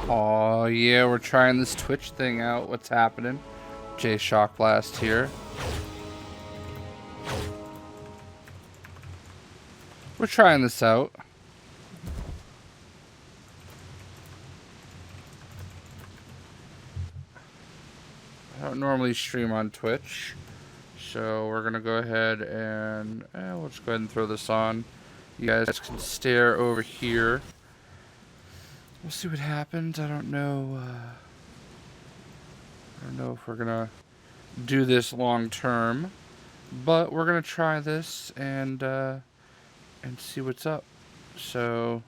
Oh yeah, we're trying this Twitch thing out. What's happening? Jay Shockblast here. We're trying this out. I don't normally stream on Twitch, so we're gonna go ahead and we'll just go ahead and throw this on. You guys can stare over here. We'll see what happens. I don't know if we're gonna do this long term, but we're gonna try this and see what's up. So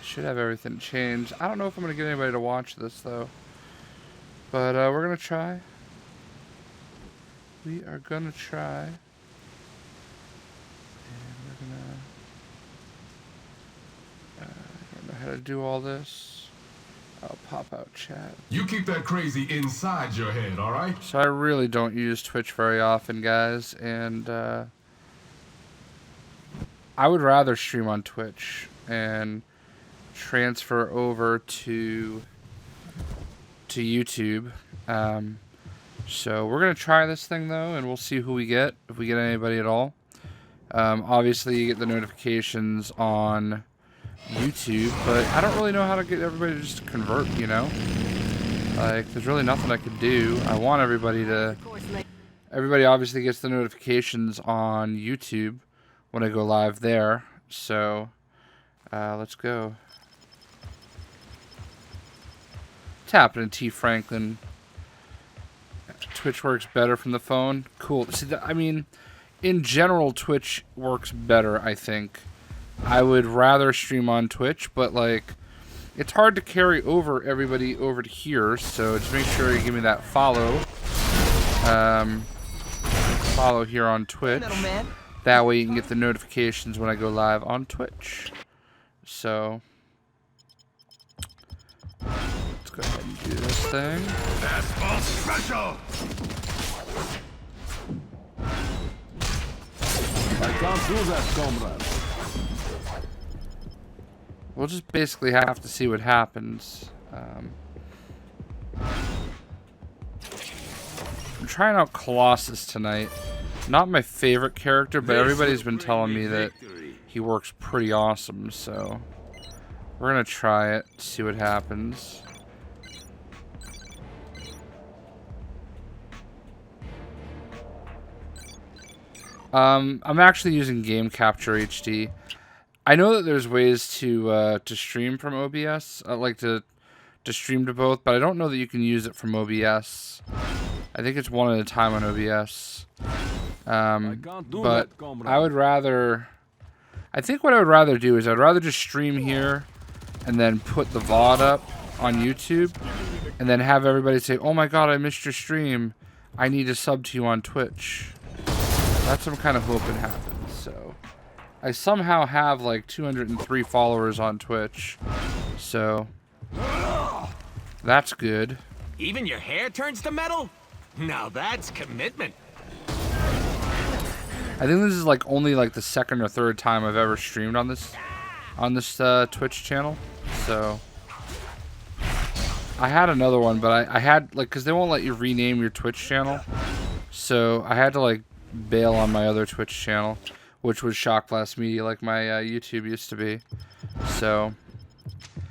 I should have everything changed. I don't know if I'm gonna get anybody to watch this though, but we're gonna try. We are gonna try, and we're gonna. I don't know how to do all this. I'll pop out chat. You keep that crazy inside your head, all right? So I really don't use Twitch very often, guys, and I would rather stream on Twitch and transfer over to YouTube. So we're gonna try this thing though, and we'll see who we get, if we get anybody at all. Obviously, you get the notifications on YouTube, but I don't really know how to get everybody to just convert, you know? Like, there's really nothing I could do. I want everybody to... Everybody obviously gets the notifications on YouTube when I go live there. So, let's go. What's happening, T. Franklin? Twitch works better from the phone? Cool. See, I mean, in general, Twitch works better, I think. I would rather stream on Twitch, but like, it's hard to carry over everybody over to here, so just make sure you give me that follow. Follow here on Twitch. That way you can get the notifications when I go live on Twitch. So, let's go ahead and do this thing. Fastball special! I can't do that, comrade. We'll just basically have to see what happens. I'm trying out Colossus tonight. Not my favorite character, but everybody's been telling me that he works pretty awesome, so we're gonna try it, see what happens. I'm actually using Game Capture HD. I know that there's ways to stream from OBS. I like to stream to both, but I don't know that you can use it from OBS. I think it's one at a time on OBS. But I would rather... I think what I would rather do is I'd rather just stream here and then put the VOD up on YouTube and then have everybody say, oh my god, I missed your stream. I need to sub to you on Twitch. That's what I'm kind of hoping happens, so... I somehow have like 203 followers on Twitch, so that's good. Even your hair turns to metal? Now that's commitment. I think this is like only like the second or third time I've ever streamed on this Twitch channel. So I had another one, but I had like, because they won't let you rename your Twitch channel, so I had to like bail on my other Twitch channel, which was Shockblast Media, like my YouTube used to be. So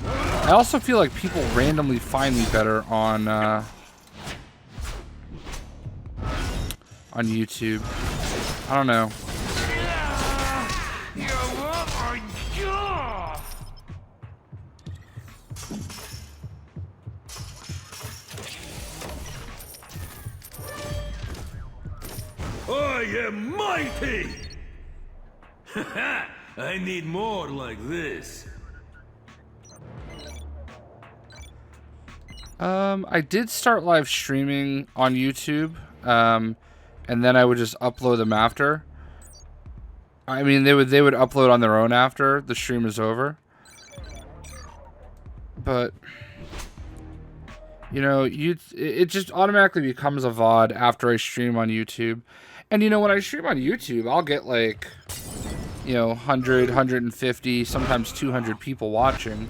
I also feel like people randomly find me better on YouTube. I don't know. I am mighty! I need more like this. I did start live streaming on YouTube, and then I would just upload them after. I mean, they would upload on their own after the stream is over. But you know, it just automatically becomes a VOD after I stream on YouTube. And you know, when I stream on YouTube, I'll get like, you know, 100, 150, sometimes 200 people watching.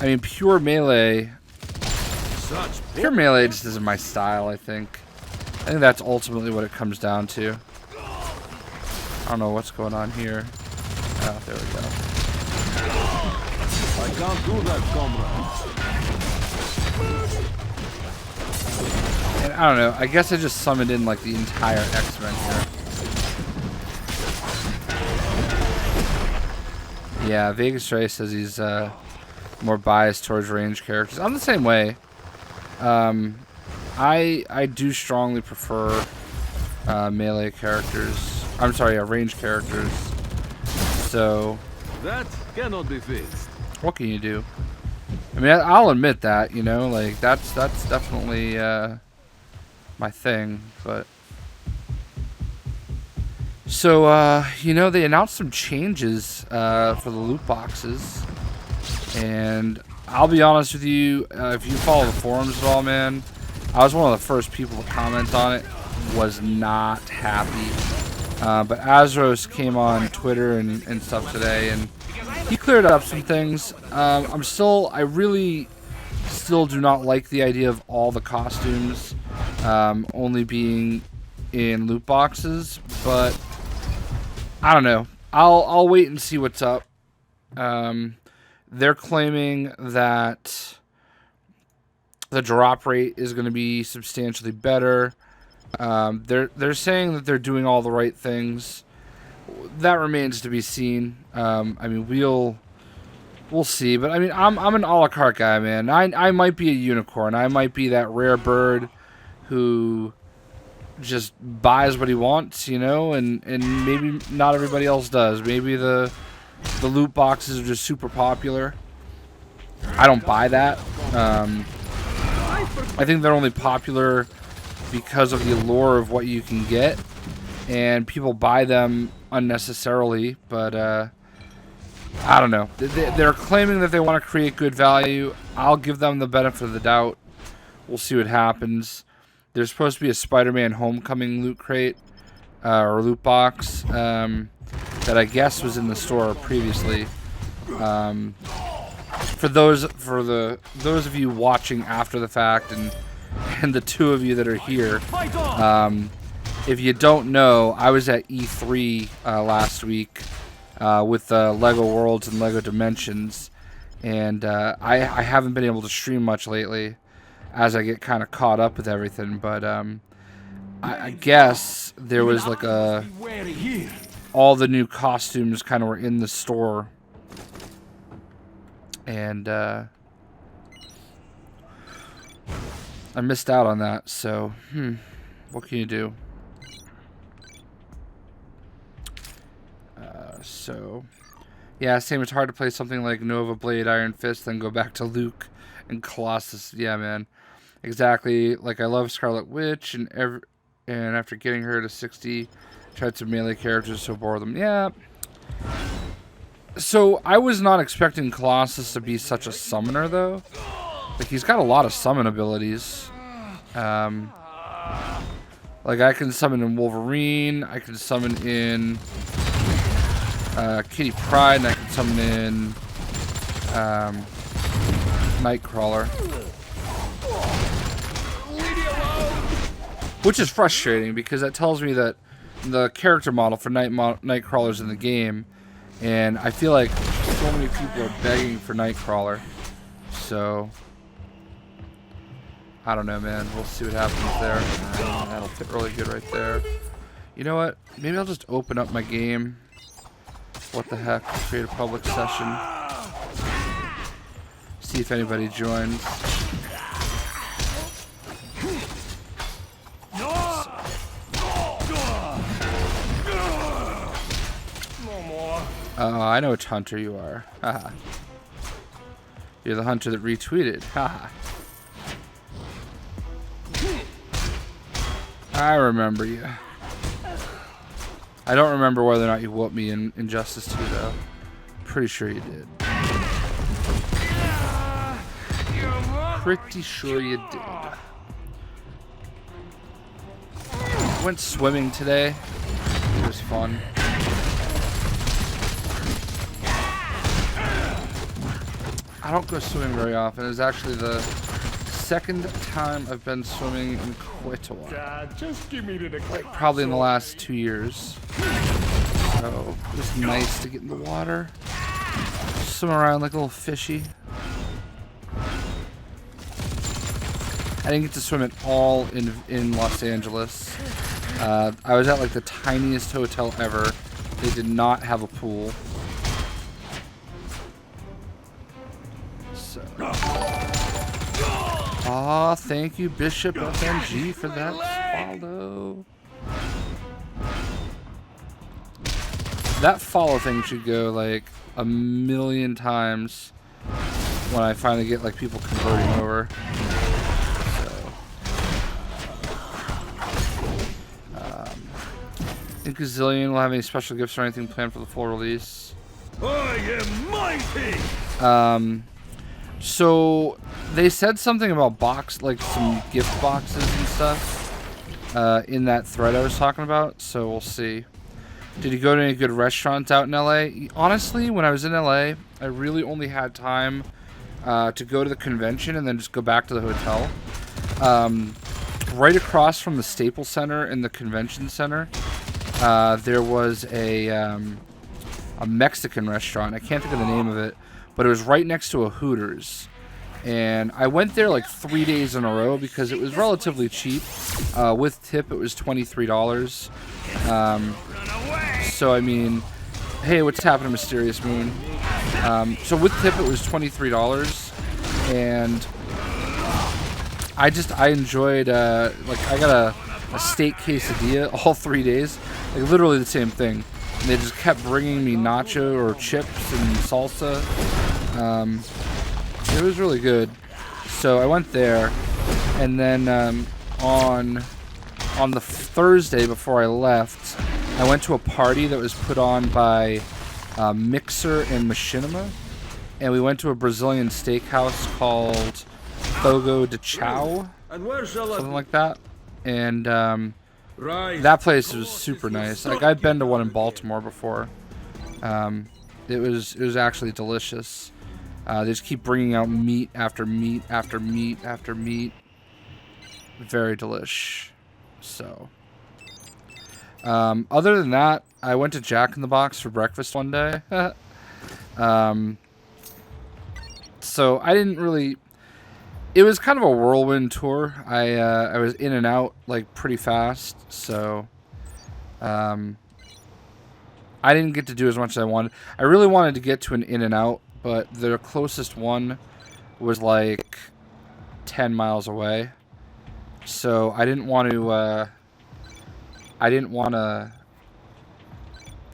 I mean, pure melee just isn't my style, I think. I think that's ultimately what it comes down to. I don't know what's going on here. Oh, there we go. I can't do that, comrade. And I don't know. I guess I just summoned in like the entire X-Men here. Yeah, Vegas Ray says he's more biased towards range characters. I'm the same way. I do strongly prefer melee characters. I'm sorry, range characters. So That cannot be fixed. what can you do? I mean, I'll admit that, you know, like that's definitely my thing. But so you know, they announced some changes for the loot boxes, and I'll be honest with you, if you follow the forums at all, man, I was one of the first people to comment on it. Was not happy. But Azros came on Twitter and stuff today, and he cleared up some things. I really still do not like the idea of all the costumes only being in loot boxes, but I don't know. I'll wait and see what's up. They're claiming that the drop rate is going to be substantially better. They're saying that they're doing all the right things. That remains to be seen. I mean, we'll see. But I mean, I'm an a la carte guy, man. I might be a unicorn. I might be that rare bird who just buys what he wants, you know, and maybe not everybody else does. Maybe the loot boxes are just super popular. I don't buy that. I think they're only popular because of the allure of what you can get, and people buy them unnecessarily. But I don't know. They're claiming that they want to create good value. I'll give them the benefit of the doubt. We'll see what happens. There's supposed to be a Spider-Man Homecoming loot crate or loot box that I guess was in the store previously. For those of you watching after the fact, and the two of you that are here, if you don't know, I was at E3 last week with Lego Worlds and Lego Dimensions, and I haven't been able to stream much lately as I get kind of caught up with everything, but I guess there was like all the new costumes kind of were in the store, and I missed out on that, so what can you do? So yeah, same. It's hard to play something like Nova Blade, Iron Fist, then go back to Luke and Colossus. Yeah, man, exactly. Like, I love Scarlet Witch, and after getting her to 60, tried some melee characters, so bore them. Yeah. So I was not expecting Colossus to be such a summoner, though. Like, he's got a lot of summon abilities. Like, I can summon in Wolverine, I can summon in Kitty Pryde, and I can summon in Nightcrawler. Which is frustrating, because that tells me that the character model for Nightcrawler's in the game, and I feel like so many people are begging for Nightcrawler. So I don't know, man. We'll see what happens there. That'll fit really good right there. You know what? Maybe I'll just open up my game. What the heck? Create a public session. See if anybody joins. Oh, I know which hunter you are. Haha. You're the hunter that retweeted. Haha. I remember you. I don't remember whether or not you whooped me in Injustice 2, though. Pretty sure you did. Pretty sure you did. Went swimming today. It was fun. I don't go swimming very often. It's actually the second time I've been swimming in quite a while. Dad, just give me the Like probably in the last 2 years. So it was nice to get in the water, swim around like a little fishy. I didn't get to swim at all in Los Angeles. I was at like the tiniest hotel ever. They did not have a pool. So. Aw, thank you, Bishop FNG, for that follow. That follow thing should go like a million times when I finally get like people converting over. Think Gazillion will have any special gifts or anything planned for the full release? I am mighty! So they said something about like some gift boxes and stuff in that thread I was talking about, so we'll see. Did you go to any good restaurants out in LA? Honestly, when I was in LA, I really only had time to go to the convention and then just go back to the hotel. Right across from the Staples Center and the convention center, there was a Mexican restaurant. I can't think of the name of it, but it was right next to a Hooters. And I went there like 3 days in a row because it was relatively cheap. With tip, it was $23. So, I mean, hey, what's happening, Mysterious Moon? So with tip, it was $23. And I enjoyed, like, I got a steak quesadilla all 3 days. Like, literally the same thing. And they just kept bringing me nacho or chips and salsa. It was really good. So I went there. And then on the Thursday before I left, I went to a party that was put on by Mixer and Machinima. And we went to a Brazilian steakhouse called Fogo de Chao. Something like that. And that place was super nice. Like, I've been to one in Baltimore before. It was actually delicious. They just keep bringing out meat after meat after meat after meat. Very delish. So, other than that, I went to Jack in the Box for breakfast one day. So I didn't really. It was kind of a whirlwind tour. I was in and out like pretty fast, so I didn't get to do as much as I wanted. I really wanted to get to an in and out, but the closest one was like 10 miles away. So I didn't want to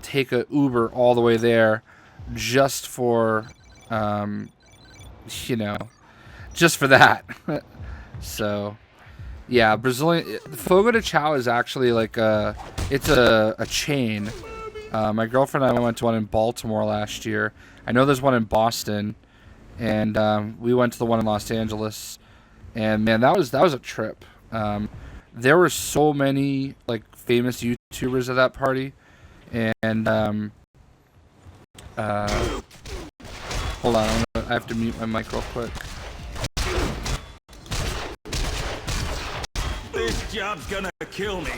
take a Uber all the way there just for just for that. So yeah, Brazilian Fogo de Chao is actually like it's a chain. My girlfriend and I went to one in Baltimore last year. I know there's one in Boston, and we went to the one in Los Angeles. And man, that was a trip. There were so many like famous YouTubers at that party, and hold on, I have to mute my mic real quick. This job's gonna kill me.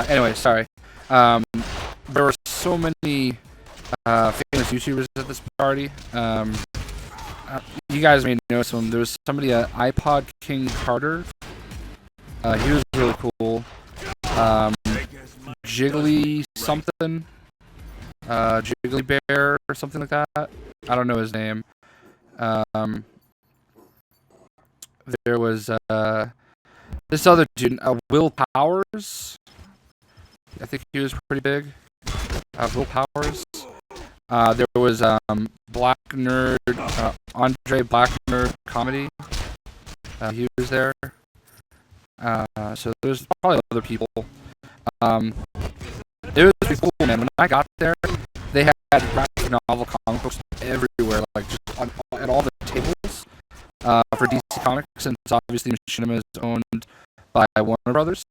Anyway, sorry. There were so many famous YouTubers at this party. You guys may know some. There was somebody at iPod King Carter. He was really cool. Jiggly something. Jiggly Bear or something like that. I don't know his name. There was this other dude, Will Powers. I think he was pretty big. Will Powers. There was Black Nerd, Andre Black Nerd Comedy. He was there. So there's probably other people. It was pretty cool, man. When I got there, they had graphic novel comic books everywhere, like just at all the tables for DC Comics, since obviously Machinima is owned by Warner Brothers.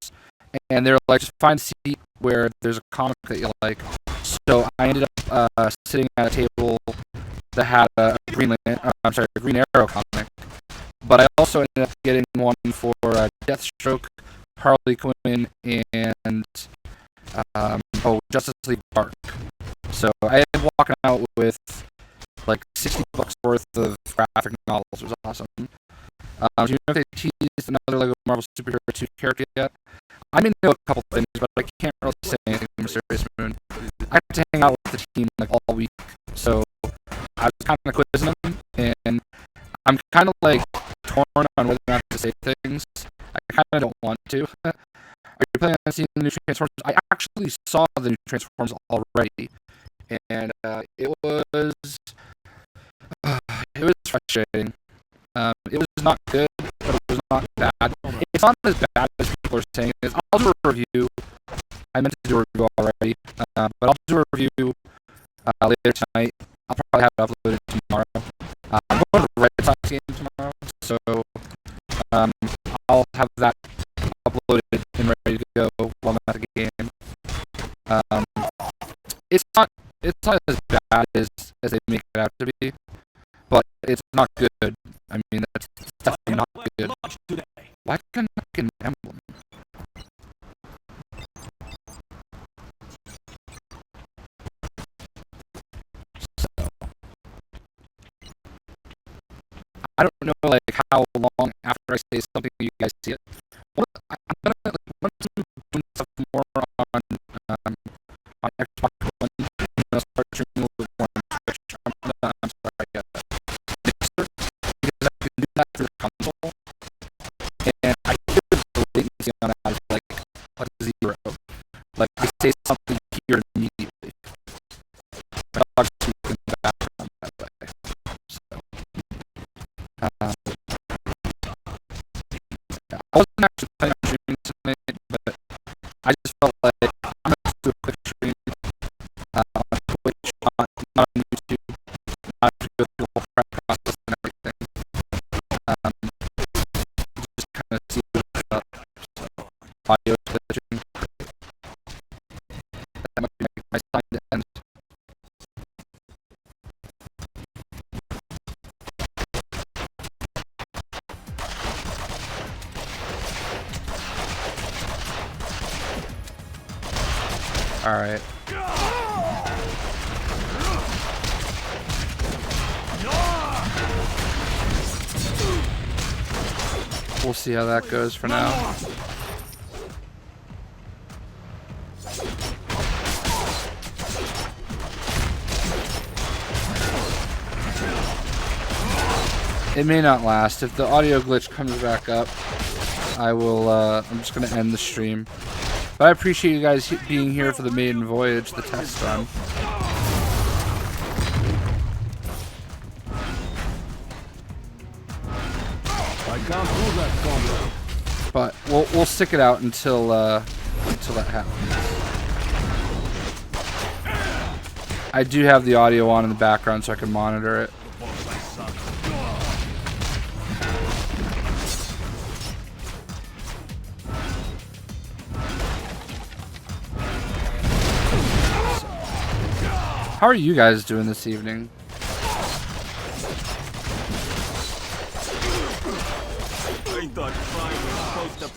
and they're like, just find a seat where there's a comic that you like. So I ended up sitting at a table that had a Green Arrow comic, but I also ended up getting one for Deathstroke, Harley Quinn, and Justice League Dark. So I ended up walking out with like $60 worth of graphic novels. It was awesome. Do you know if they teased another Lego Marvel Superhero 2 character yet? I may know a couple things, but I can't really say anything from Mysterious Moon. I had to hang out with the team like all week, so I was kind of quizzing them, and I'm kind of like torn on whether or not to say things. I kind of don't want to. Are you planning on seeing the new Transformers? I actually saw the new Transformers already, and it was frustrating. It was not good, but it was not bad. It's not as bad as people are saying it is. I'll do a review. I meant to do a review already, but I'll do a review later tonight. I'll probably have it uploaded tomorrow. I'm going to the Red Sox game tomorrow, so I'll have that uploaded and ready to go while I'm at the game. It's not as bad as they make it out to be, but it's not good. I mean, that's definitely not good. Why can I not get an emblem? So, I don't know, like, how long after I say something you guys see it. I'm gonna, like, once I'm doing stuff more on Xbox One, I'm gonna start streaming a little bit more on Twitch. I'm sorry, Mixer, because I can do that through the console, and I feel the latency on that is like 0. Like, I say something here immediately. My dog's sleeping in the background, by the way. So, I wasn't actually planning on streaming tonight, but I just felt like I'm going to do a quick stream on Twitch, not on YouTube, not to go through the whole prep process and everything. Just kind of see what it's up. So, audio glitching. That might be my sign to end. Alright. We'll see how that goes for now. It may not last. If the audio glitch comes back up, I will, I'm just going to end the stream. But I appreciate you guys being here for the maiden voyage, the test run. I can't do that, comrade. But we'll stick it out until that happens. I do have the audio on in the background so I can monitor it. How are you guys doing this evening? I thought Pryde was supposed to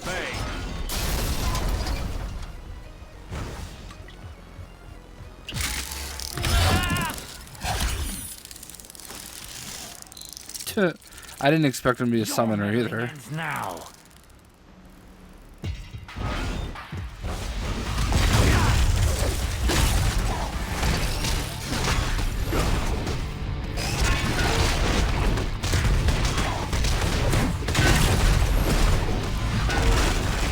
pay. I didn't expect him to be a summoner either. Now.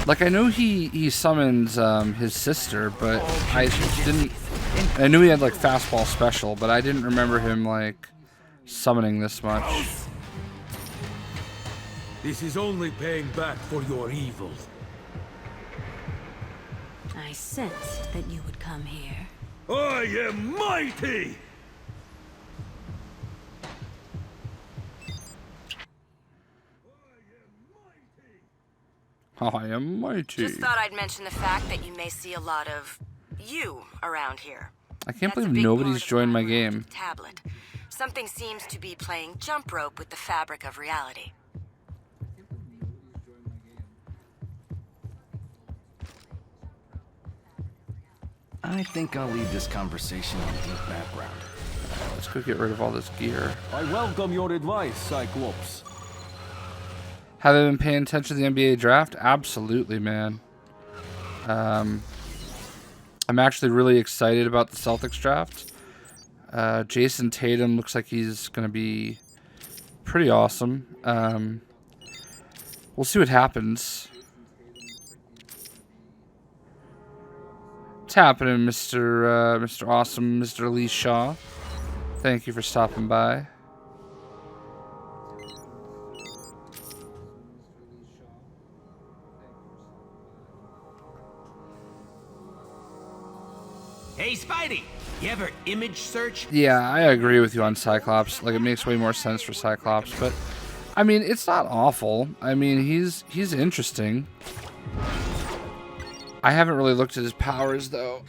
Like, I know he summons his sister, but I didn't. I knew he had like fastball special, but I didn't remember him like summoning this much. This is only paying back for your evil. I sensed that you would come here. I am mighty! I am mighty. Just thought I'd mention the fact that you may see a lot of you around here. I can't That's a believe big nobody's part of joined my world game. with the tablet. Something seems to be playing jump rope with the fabric of reality. I think I'll leave this conversation on deep background. Let's go get rid of all this gear. I welcome your advice, Cyclops. Have I been paying attention to the NBA draft? Absolutely, man. I'm actually really excited about the Celtics draft. Jason Tatum looks like he's going to be pretty awesome. We'll see what happens. What's happening, Mr. Awesome, Mr. Lee Shaw? Thank you for stopping by. Hey, Spidey! You ever image search? Yeah, I agree with you on Cyclops. Like, it makes way more sense for Cyclops, but I mean, it's not awful. I mean, he's interesting. I haven't really looked at his powers though.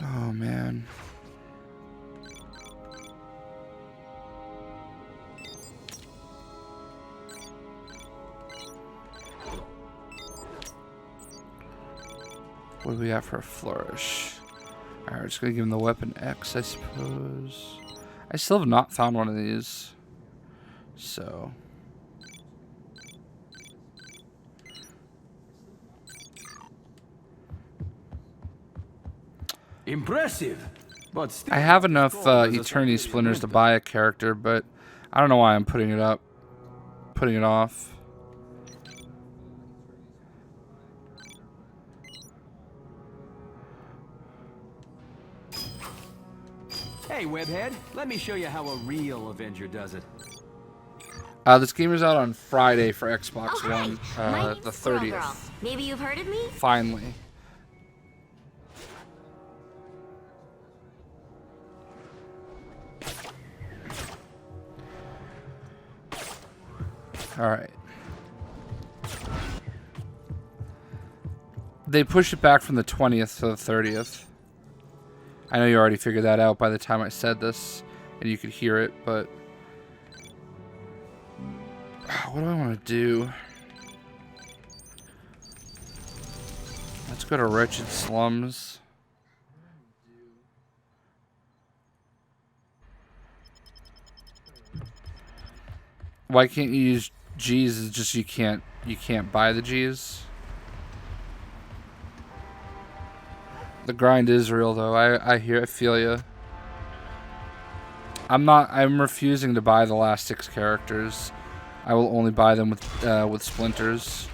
Oh man. What do we got for a flourish? Alright, we're just gonna give him the weapon X, I suppose. I still have not found one of these. So. Impressive, but still I have enough Eternity Splinters to buy a character, but I don't know why I'm putting it off. Hey, Webhead, let me show you how a real Avenger does it. This game is out on Friday for Xbox Oh, One, hi. My name's the Squirrel 30th. Girl. Maybe you've heard of me? Finally. Alright. They pushed it back from the 20th to the 30th. I know you already figured that out by the time I said this, and you could hear it, but what do I want to do? Let's go to Wretched Slums. Why can't you use G's? It's just you can't buy the G's. The grind is real though. I feel you. I'm refusing to buy the last 6 characters. I will only buy them with splinters.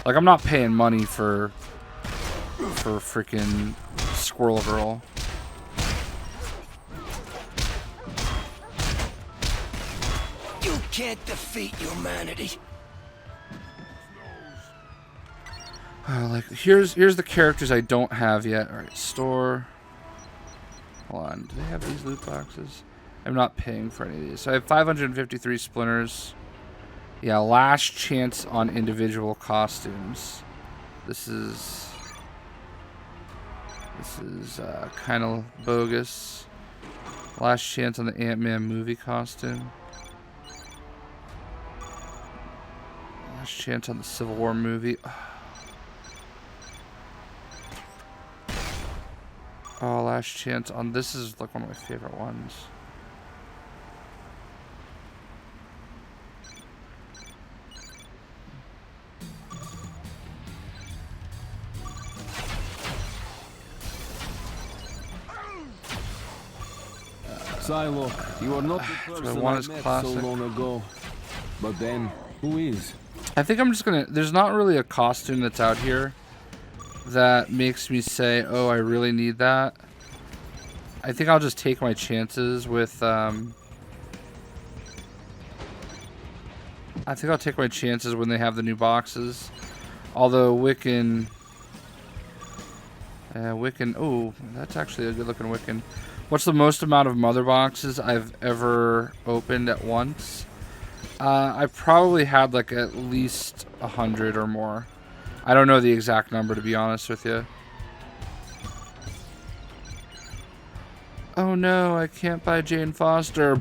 Like, I'm not paying money for freaking Squirrel Girl. You can't defeat humanity. Like, here's the characters I don't have yet. Alright, store. Hold on. Do they have these loot boxes? I'm not paying for any of these. So I have 553 splinters. Yeah, last chance on individual costumes. This is kind of bogus. Last chance on the Ant-Man movie costume. Last chance on the Civil War movie. Oh, last chance on this is like one of my favorite ones. Psylocke, you are not the person one I is met classic. so long ago. But then, who is? I think I'm just gonna. There's not really a costume that's out here that makes me say, "Oh, I really need that." I think I'll just take my chances with. I think I'll take my chances when they have the new boxes. Although Wiccan, Wiccan. Oh, that's actually a good looking Wiccan. What's the most amount of mother boxes I've ever opened at once? I probably had like at least 100 or more. I don't know the exact number, to be honest with you. Oh no, I can't buy Jane Foster.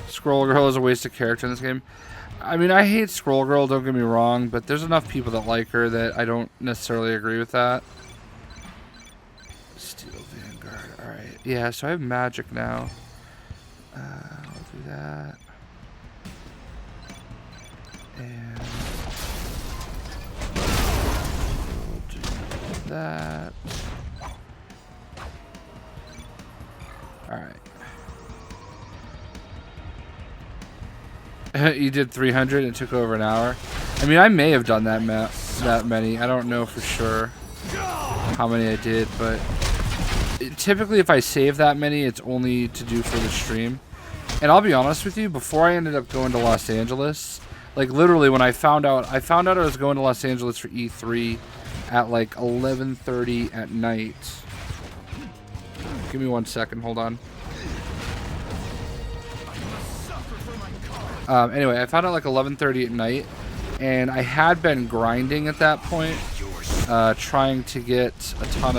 Squirrel Girl is a wasted character in this game. I mean, I hate Squirrel Girl, don't get me wrong, but there's enough people that like her that I don't necessarily agree with that. Steel Vanguard, alright. Yeah, so I have Magik now. I'll do that. And we'll do that. Alright. You did 300 and it took over an hour. I mean, I may have done that many. I don't know for sure how many I did, but typically if I save that many, it's only to do for the stream. And I'll be honest with you, before I ended up going to Los Angeles, like literally when I found out I was going to Los Angeles for E3 at like 11:30 at night. Give me 1 second, hold on. Anyway, I found out like 11:30 at night, and I had been grinding at that point, trying to get a ton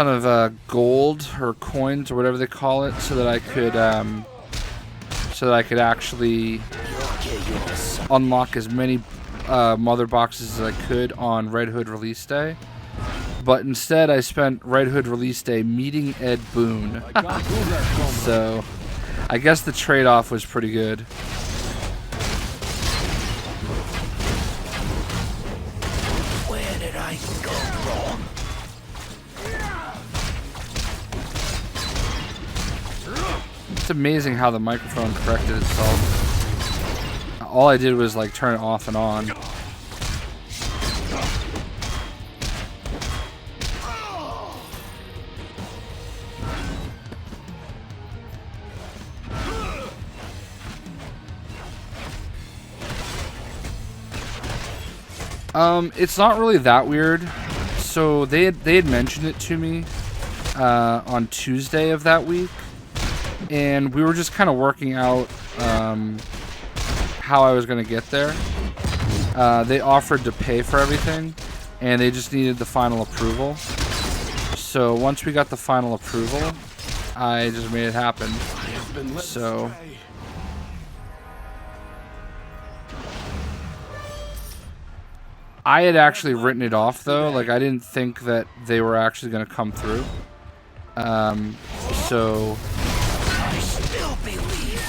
of gold or coins or whatever they call it, so that I could actually unlock as many mother boxes as I could on Red Hood release day. But instead, I spent Red Hood release day meeting Ed Boon. So I guess the trade-off was pretty good. Where did I go wrong? It's amazing how the microphone corrected itself. All I did was like turn it off and on. It's not really that weird. So they had mentioned it to me on Tuesday of that week, and we were just kind of working out how I was going to get there. They offered to pay for everything, and they just needed the final approval. So once we got the final approval, I just made it happen. So I had actually written it off though, like I didn't think that they were actually going to come through. So I still believe.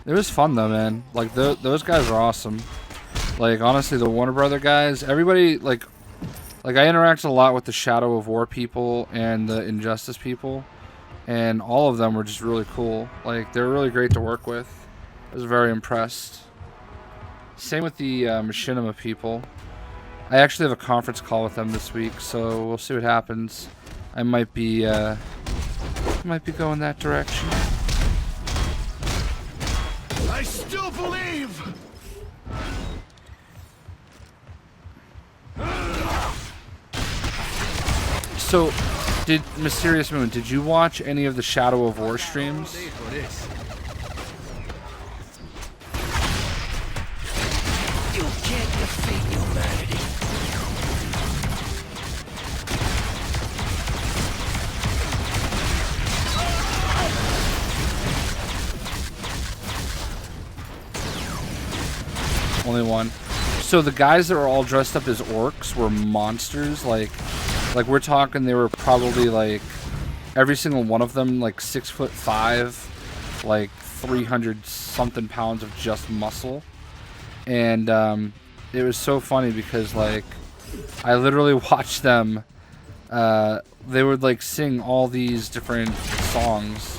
it was fun though, man. Like those guys are awesome. Like honestly, the Warner Brother guys, everybody like I interact a lot with the Shadow of War people and the Injustice people. And all of them were just really cool. Like, they're really great to work with. I was very impressed. Same with the Machinima people. I actually have a conference call with them this week, so we'll see what happens. I might be going that direction. I still believe! So, Mysterious Moon, did you watch any of the Shadow of War streams? You can't defeat humanity. Only one. So the guys that were all dressed up as orcs were monsters. Like we're talking, they were probably like every single one of them like 6'5", like 300 something pounds of just muscle. And it was so funny because like I literally watched them. They would like sing all these different songs.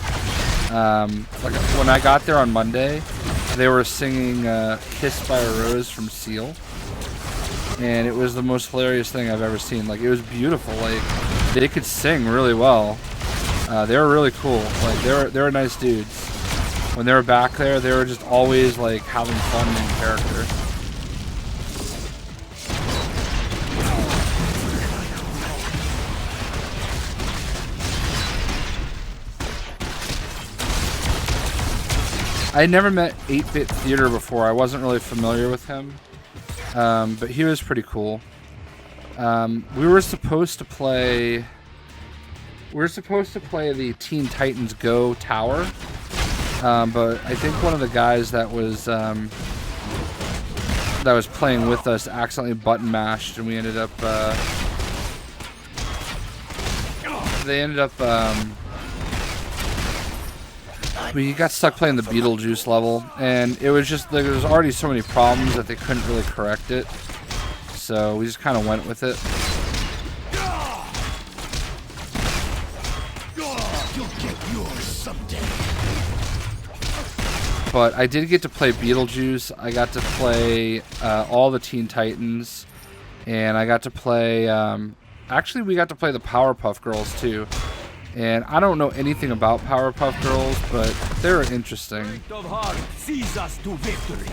Like when I got there on Monday, they were singing "Kissed by a Rose" from Seal. And it was the most hilarious thing I've ever seen. Like, it was beautiful. Like, they could sing really well. They were really cool. Like they were nice dudes. When they were back there, they were just always like having fun in character. I had never met 8-Bit Theater before. I wasn't really familiar with him, but he was pretty cool. We were supposed to play the Teen Titans Go Tower, but I think one of the guys that was playing with us accidentally button mashed, and we ended up we got stuck playing the Beetlejuice level, and it was just like, there was already so many problems that they couldn't really correct it, so we just kind of went with it. You'll get yours someday. But I did get to play Beetlejuice. I got to play all the Teen Titans, and I got to play actually we got to play the Powerpuff Girls too. And I don't know anything about Powerpuff Girls, but they were interesting. Strength of heart sees us to victory.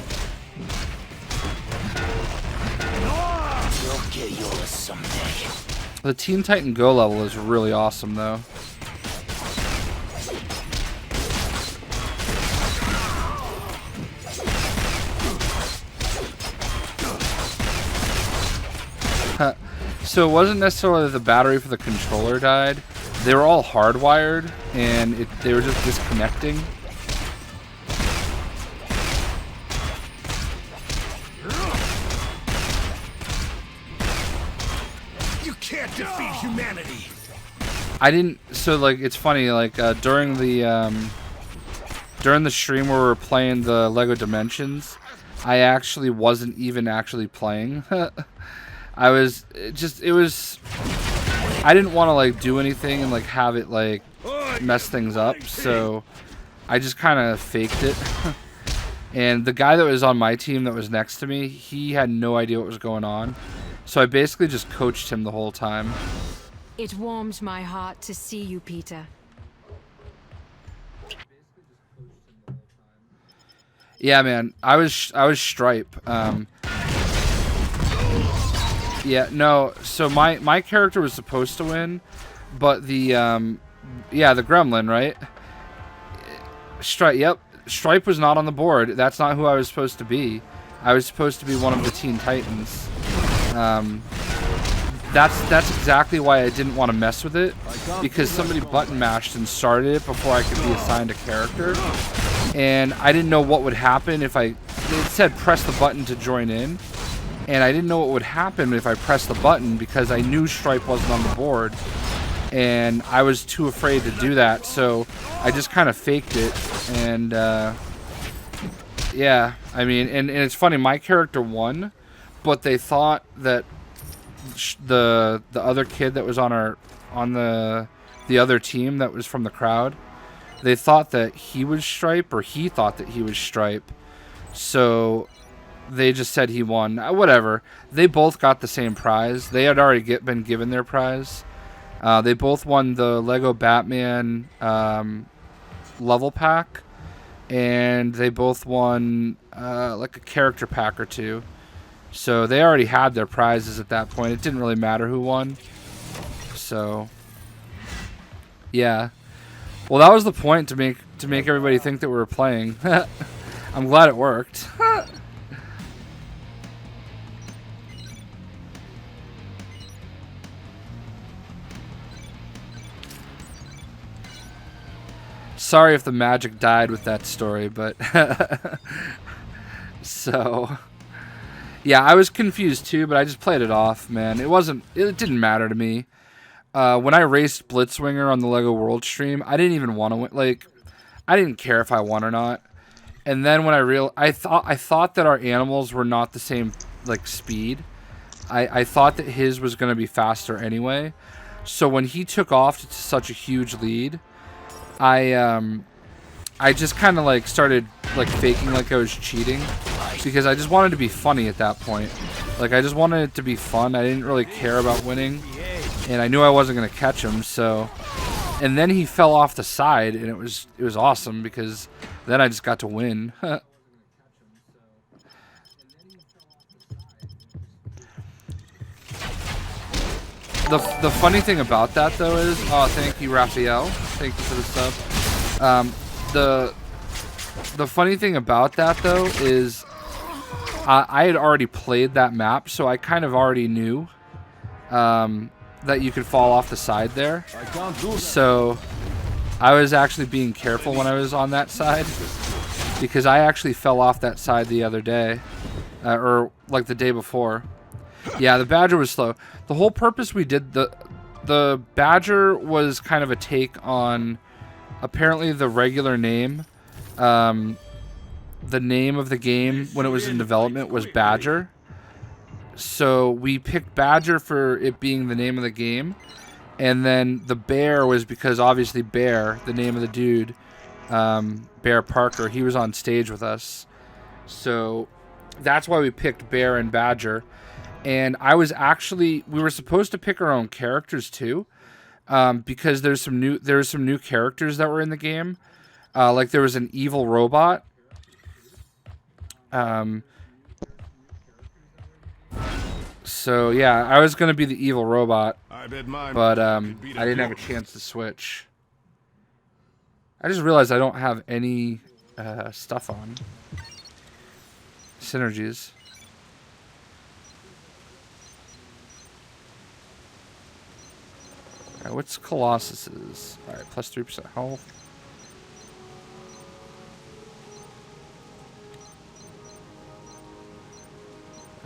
You'll get yours someday. The Teen Titan Go level is really awesome, though. So it wasn't necessarily that the battery for the controller died. They were all hardwired, and they were just disconnecting. You can't defeat humanity. I didn't. So like, it's funny. Like during the stream where we were playing the Lego Dimensions, I actually wasn't even actually playing. I was it was. I didn't want to like do anything and like have it like mess things up, so I just kind of faked it. And the guy that was on my team that was next to me, he had no idea what was going on, so I basically just coached him the whole time. It warms my heart to see you, Peter. Yeah, man, I was Stripe. Yeah, no, so my character was supposed to win, but the the Gremlin, right? Stripe was not on the board. That's not who I was supposed to be. I was supposed to be one of the Teen Titans. That's exactly why I didn't want to mess with it, because somebody button mashed and started it before I could be assigned a character, and I didn't know what would happen if it said press the button to join in. And I didn't know what would happen if I pressed the button, because I knew Stripe wasn't on the board. And I was too afraid to do that, so I just kind of faked it. And, yeah, I mean, and it's funny, my character won, but they thought that the other kid that was on the other team that was from the crowd, they thought that he was Stripe, or he thought that he was Stripe. So they just said he won. Whatever. They both got the same prize. They had already been given their prize. They both won the Lego Batman level pack, and they both won like a character pack or two. So they already had their prizes at that point. It didn't really matter who won. So yeah. Well, that was the point, to make everybody think that we were playing. I'm glad it worked. Sorry if the magic died with that story, but so yeah, I was confused too, but I just played it off, man. It didn't matter to me. When I raced Blitzwinger on the Lego World stream, I didn't even want to win. Like, I didn't care if I won or not. And then when I thought that our animals were not the same like speed. I thought that his was going to be faster anyway. So when he took off to such a huge lead, I just kind of like started like faking like I was cheating, because I just wanted to be funny at that point. Like, I just wanted it to be fun. I didn't really care about winning, and I knew I wasn't going to catch him, so And then he fell off the side, and it was awesome because then I just got to win. The funny thing about that though is, oh, thank you, Raphael. Thank you for the sub. The funny thing about that though is, I had already played that map, so I kind of already knew that you could fall off the side there. So I was actually being careful when I was on that side, because I actually fell off that side the other day, or like the day before. Yeah, the Badger was slow. The whole purpose we did the Badger was kind of a take on apparently the regular name. The name of the game when it was in development was Badger. So we picked Badger for it being the name of the game. And then the Bear was because obviously Bear, the name of the dude, Bear Parker, he was on stage with us. So that's why we picked Bear and Badger. And we were supposed to pick our own characters too, because there were some new characters that were in the game. Like there was an evil robot. So yeah, I was gonna be the evil robot, but I didn't have a chance to switch. I just realized I don't have any stuff on synergies. Alright, what's Colossus's? Alright, plus 3% health.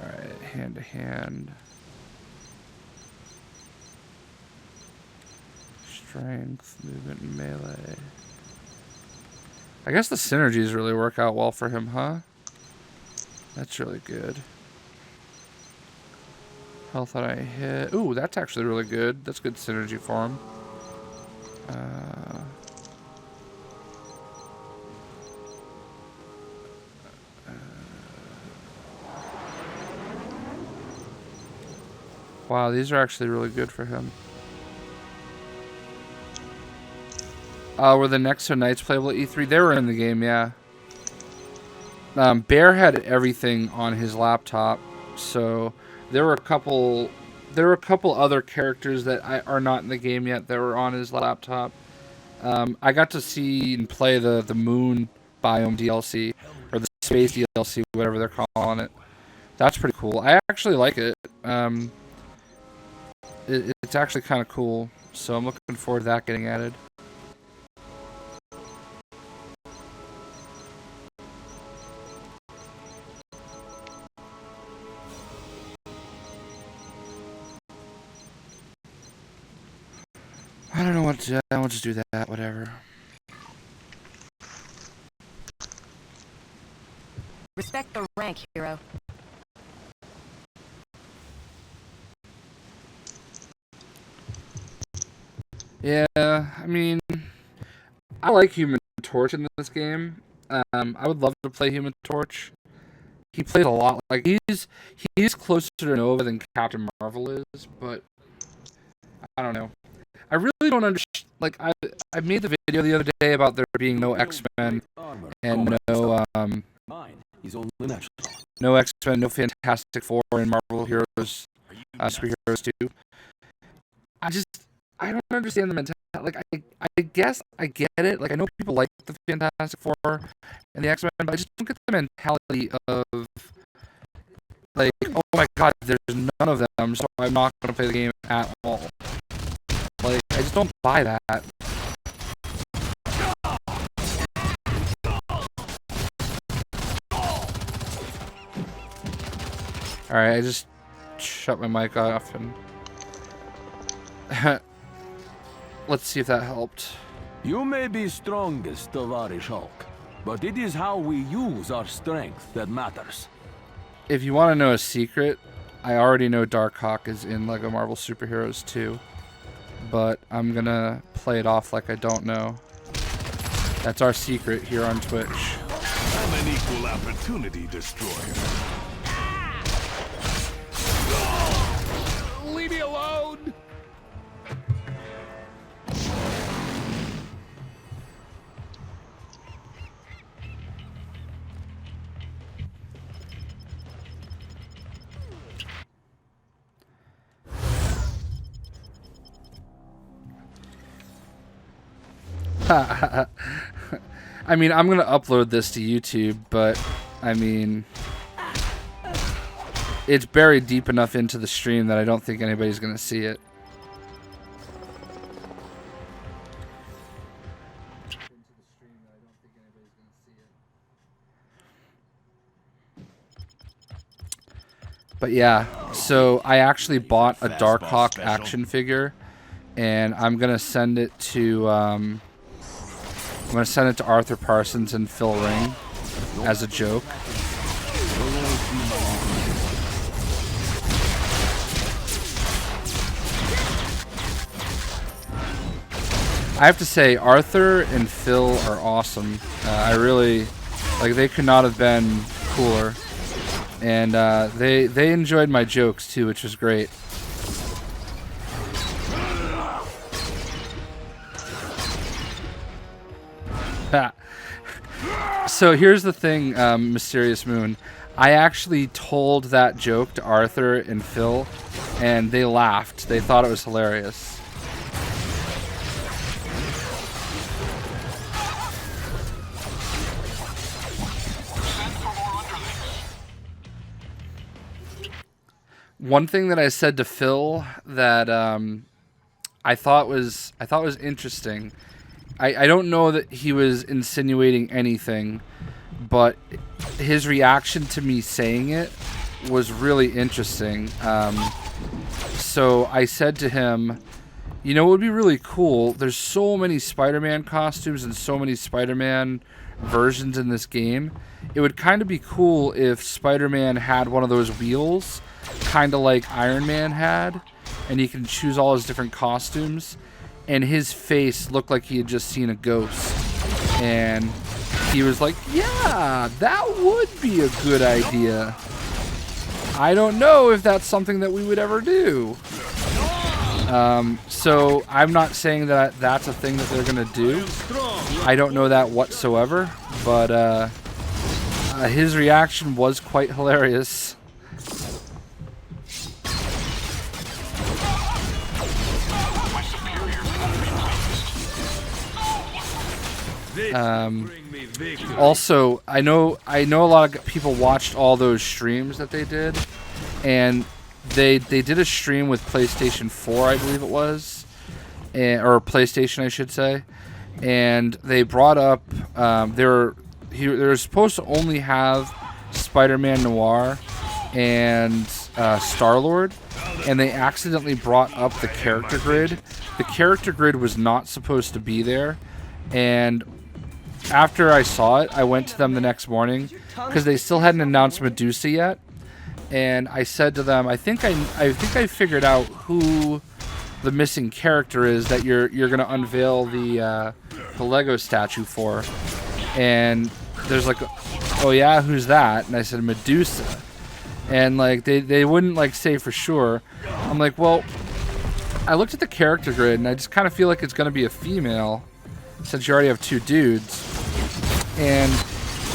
Alright, hand to hand. Strength, movement, and melee. I guess the synergies really work out well for him, huh? That's really good. Health that I hit. Ooh, that's actually really good. That's good synergy for him. Wow, these are actually really good for him. Were the Nexo Knights playable at E3? They were in the game, yeah. Bear had everything on his laptop, so there were a couple other characters that are not in the game yet that were on his laptop. I got to see and play the Moon Biome DLC, or the Space DLC, whatever they're calling it. That's pretty cool. I actually like it. It's actually kind of cool, so I'm looking forward to that getting added. I don't know what to do. I'll just do that, whatever. Respect the rank, hero. Yeah, I mean, I like Human Torch in this game. I would love to play Human Torch. He plays a lot. Like he's closer to Nova than Captain Marvel is, but I don't know. I really don't understand. Like I made the video the other day about there being no X-Men and no X-Men, no Fantastic Four and Marvel Heroes, Superheroes 2. I don't understand the mentality. Like, I guess I get it. Like, I know people like the Fantastic Four and the X-Men, but I just don't get the mentality of, like, oh my god, there's none of them, so I'm not going to play the game at all. Like, I just don't buy that. Alright, I just shut my mic off and... Let's see if that helped. You may be strongest, Tovarish Hulk, but it is how we use our strength that matters. If you want to know a secret, I already know Darkhawk is in LEGO Marvel Superheroes 2, but I'm gonna play it off like I don't know. That's our secret here on Twitch. I'm an equal opportunity destroyer. Leave me alone! I mean, I'm gonna upload this to YouTube, but I mean, it's buried deep enough into the stream that I don't think anybody's gonna see it. But yeah, so I actually bought a Darkhawk action figure, and I'm gonna send it to Arthur Parsons and Phil Ring as a joke. I have to say, Arthur and Phil are awesome. I really, like, they could not have been cooler. And they enjoyed my jokes too, which was great. So here's the thing, Mysterious Moon. I actually told that joke to Arthur and Phil, and they laughed. They thought it was hilarious. One thing that I said to Phil that I thought was interesting. I don't know that he was insinuating anything, but his reaction to me saying it was really interesting. So I said to him, you know, it would be really cool. There's so many Spider-Man costumes and so many Spider-Man versions in this game. It would kind of be cool if Spider-Man had one of those wheels, kind of like Iron Man had, and he can choose all his different costumes, and his face looked like he had just seen a ghost, and he was like, yeah, that would be a good idea. I don't know if that's something that we would ever do. So I'm not saying that that's a thing that they're gonna do. I don't know that whatsoever, but his reaction was quite hilarious. Also, I know a lot of people watched all those streams that they did, and they did a stream with PlayStation 4, I believe it was, or PlayStation, I should say, and they brought up they were supposed to only have Spider-Man Noir and Star-Lord, and they accidentally brought up the character grid. The character grid was not supposed to be there, and after I saw it, I went to them the next morning because they still hadn't announced Medusa yet, and I said to them, I think I figured out who the missing character is that you're gonna unveil the Lego statue for, and there's like, oh yeah, who's that? And I said Medusa, and like they wouldn't like say for sure. I'm like, well, I looked at the character grid and I just kind of feel like it's gonna be a female, since you already have two dudes. And,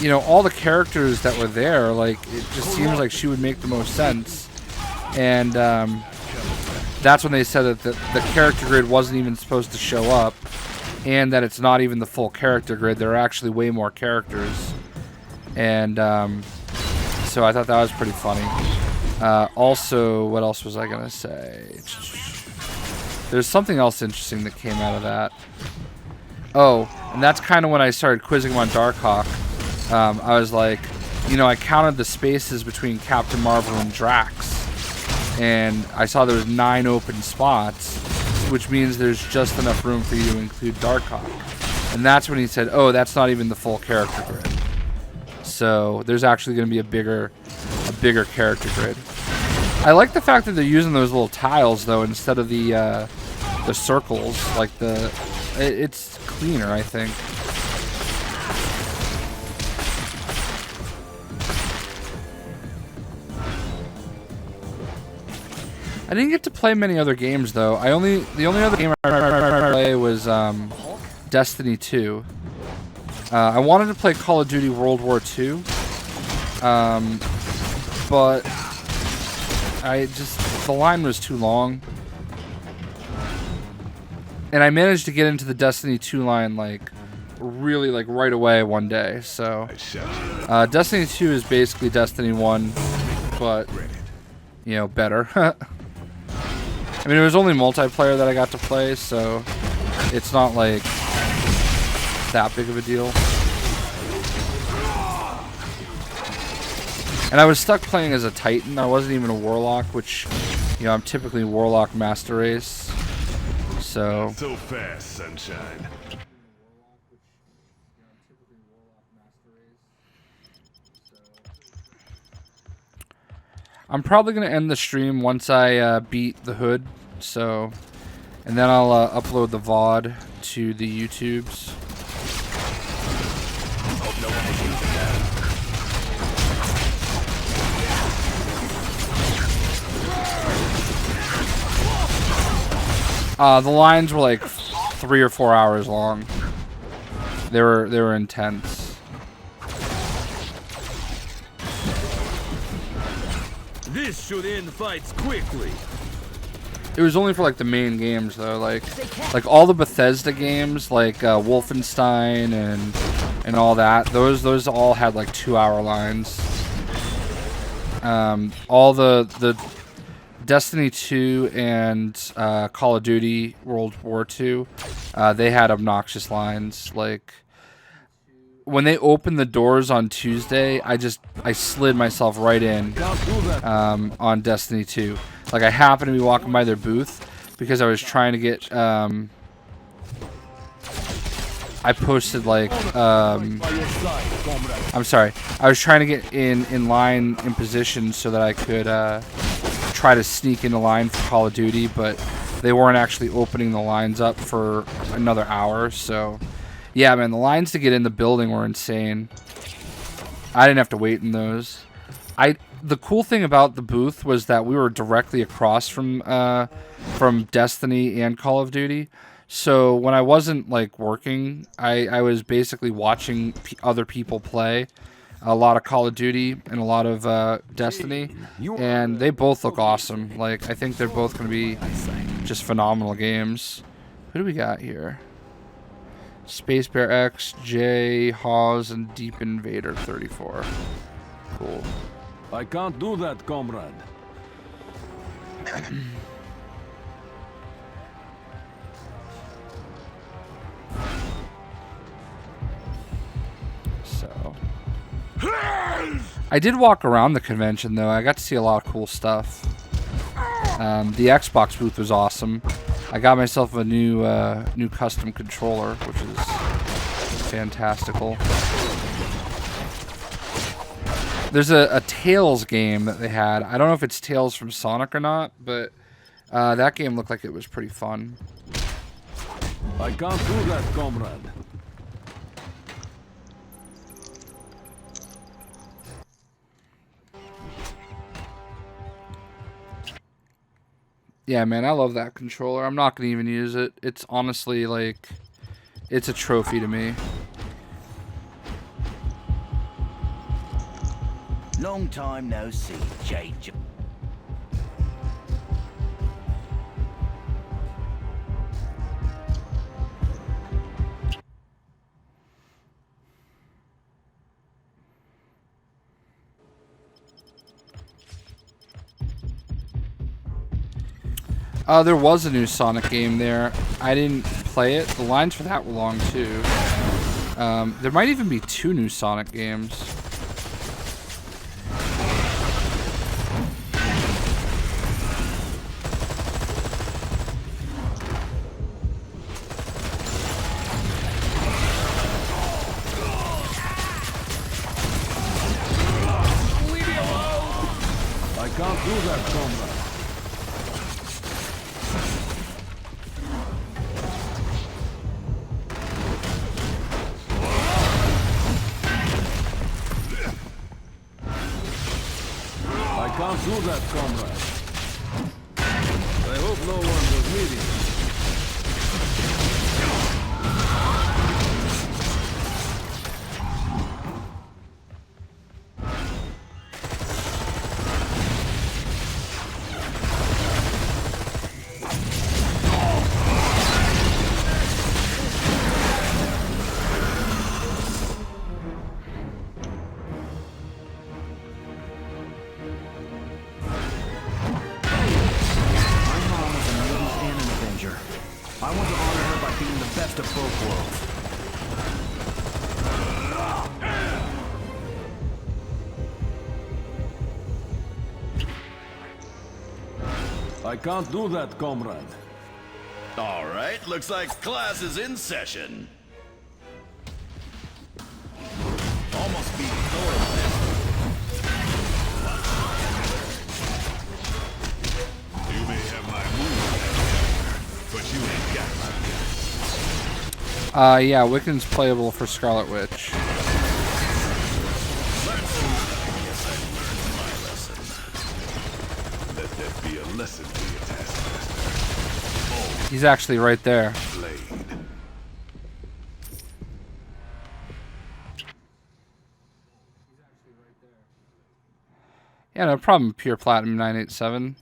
you know, all the characters that were there, like, it just seems like she would make the most sense. And that's when they said that the character grid wasn't even supposed to show up, and that it's not even the full character grid. There are actually way more characters. And so I thought that was pretty funny. Also, what else was I going to say? There's something else interesting that came out of that. Oh, and that's kind of when I started quizzing him on Darkhawk. I was like, you know, I counted the spaces between Captain Marvel and Drax, and I saw there was 9 open spots, which means there's just enough room for you to include Darkhawk. And that's when he said, oh, that's not even the full character grid. So there's actually going to be a bigger character grid. I like the fact that they're using those little tiles though instead of the circles. Like it's cleaner, I think. I didn't get to play many other games though. The only other game I played was Destiny 2. I wanted to play Call of Duty World War II, but the line was too long. And I managed to get into the Destiny 2 line, like, really, like, right away one day. So, Destiny 2 is basically Destiny 1, but, you know, better. I mean, it was only multiplayer that I got to play, so it's not, like, that big of a deal. And I was stuck playing as a Titan. I wasn't even a Warlock, which, you know, I'm typically Warlock Master Race. So fast, sunshine. I'm probably gonna end the stream once I beat the hood. So, and then I'll upload the VOD to the YouTubes. The lines were like 3 or 4 hours long. They were intense. This should end fights quickly. It was only for like the main games though, like all the Bethesda games, like Wolfenstein and all that. Those all had like 2-hour lines. All the Destiny 2 and Call of Duty World War II, they had obnoxious lines. Like when they opened the doors on Tuesday, I slid myself right in on Destiny 2. Like I happened to be walking by their booth because I was trying to get I posted like I'm sorry, I was trying to get in line in position so that I could try to sneak into line for Call of Duty, but they weren't actually opening the lines up for another hour. So yeah, man, the lines to get in the building were insane. I didn't have to wait in those. The cool thing about the booth was that we were directly across from Destiny and Call of Duty. So when I wasn't like working, I was basically watching other people play a lot of Call of Duty and a lot of Destiny, and they both look awesome. Like I think they're both going to be just phenomenal games. Who do we got here? Space Bear X, J, Hawes, and Deep Invader 34. Cool. I can't do that, comrade. So I did walk around the convention though. I got to see a lot of cool stuff. The Xbox booth was awesome. I got myself a new custom controller, which is fantastical. There's a Tales game that they had. I don't know if it's Tales from Sonic or not, but that game looked like it was pretty fun. I can't do that, comrade. Yeah, man, I love that controller. I'm not going to even use it. It's honestly, like, it's a trophy to me. Long time no see, J. There was a new Sonic game there. I didn't play it. The lines for that were long, too. There might even be 2 new Sonic games. Leave me alone! I can't do that, comrade. Can't do that, comrade. I hope no one was meeting. best of both worlds. I can't do that, comrade. All right, looks like class is in session. Almost beat Thor last. You may have my move, but you ain't got my gun. Yeah, Wiccan's playable for Scarlet Witch. Let that be a lesson for you, Taskmaster. He's actually right there. Blade. Yeah, no problem. Pure Platinum 987.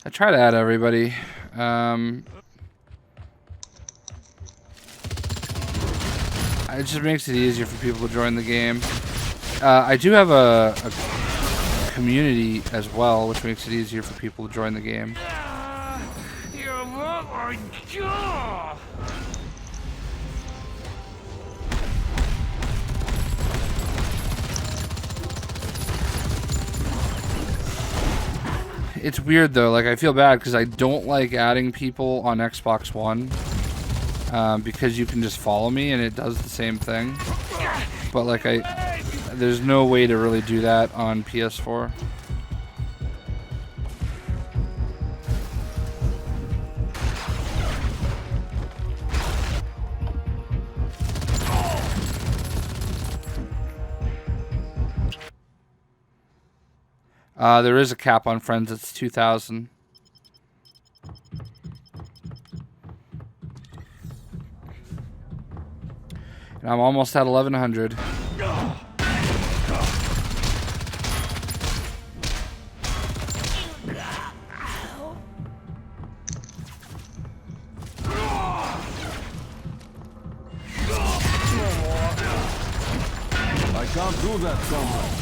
I try to add everybody. It just makes it easier for people to join the game. I do have a community as well, which makes it easier for people to join the game. It's weird though, like I feel bad because I don't like adding people on Xbox One because you can just follow me and it does the same thing. But like there's no way to really do that on PS4. There is a cap on friends. It's 2,000. And I'm almost at 1,100. I can't do that, comrade.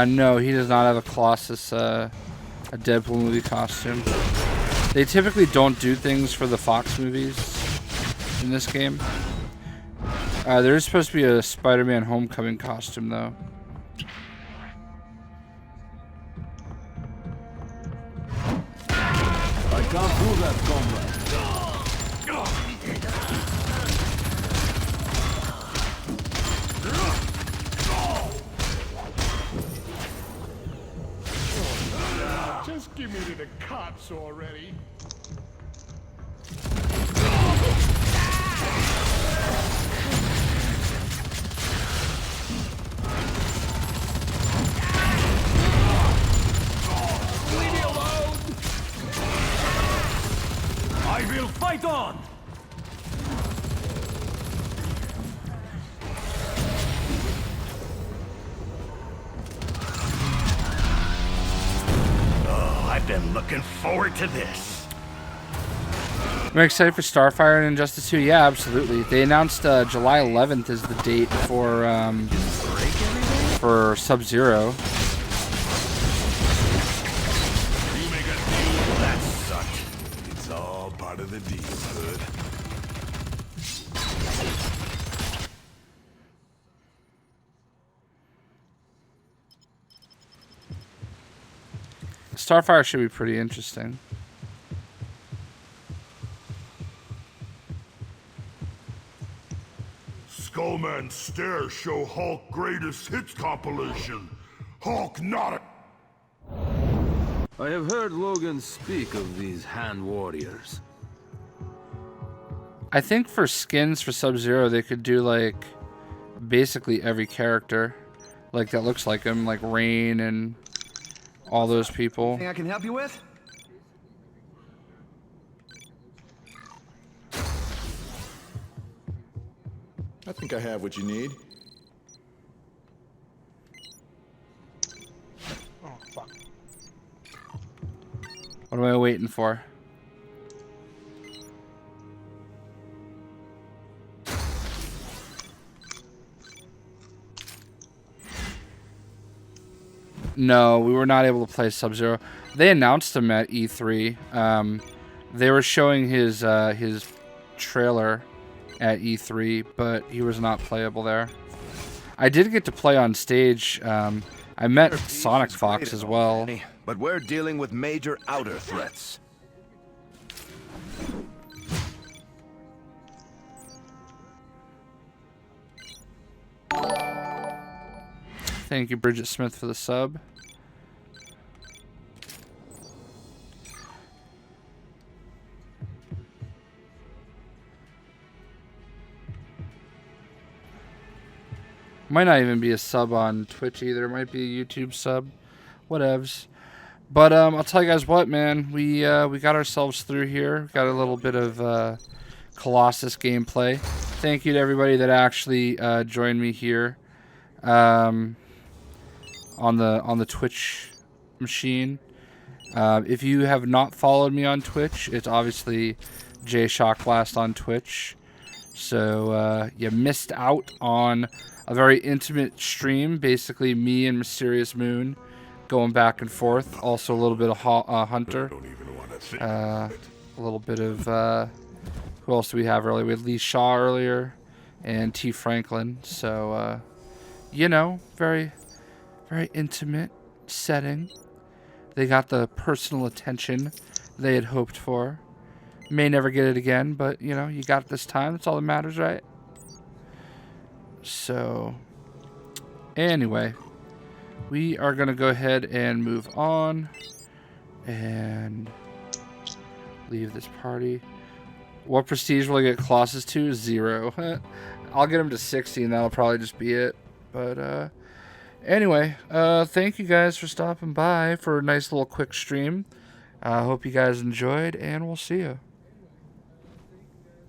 No, he does not have a Colossus, a Deadpool movie costume. They typically don't do things for the Fox movies in this game. There is supposed to be a Spider-Man Homecoming costume, though. I can't do that, comrade. Just give me to the cops already. Leave me alone! I will fight on! I've been looking forward to this. I'm excited for Starfire and Injustice 2. Yeah, absolutely. They announced July 11th is the date for Sub-Zero. You make a deal that sucked. It's all part of the deal, Hood. Starfire should be pretty interesting. Skullman stairs show Hulk greatest hits compilation. Hulk not a... I have heard Logan speak of these hand warriors. I think for skins for Sub-Zero, they could do like basically every character like that looks like him, like Rain and all those people. Anything I can help you with? I think I have what you need. Oh, fuck. What am I waiting for? No, we were not able to play Sub-Zero. They announced him at E3. They were showing his trailer at E3, but he was not playable there. I did get to play on stage. I met Sonic Fox as well. But we're dealing with major outer threats. Thank you, Bridget Smith, for the sub. Might not even be a sub on Twitch either. It might be a YouTube sub. Whatevs. But I'll tell you guys what, man. We got ourselves through here. Got a little bit of Colossus gameplay. Thank you to everybody that actually joined me here on the Twitch machine. If you have not followed me on Twitch, it's obviously JShockBlast on Twitch. So you missed out on a very intimate stream, basically me and Mysterious Moon going back and forth. Also a little bit of Hunter. A little bit of who else do we have earlier? We had Lee Shaw earlier and T. Franklin. So you know, very intimate setting. They got the personal attention they had hoped for. May never get it again, but you know, you got it this time. That's all that matters, right? So, anyway, we are going to go ahead and move on and leave this party. What prestige will I get Colossus to? 0. I'll get him to 60 and that'll probably just be it. But, anyway, thank you guys for stopping by for a nice little quick stream. I hope you guys enjoyed and we'll see you.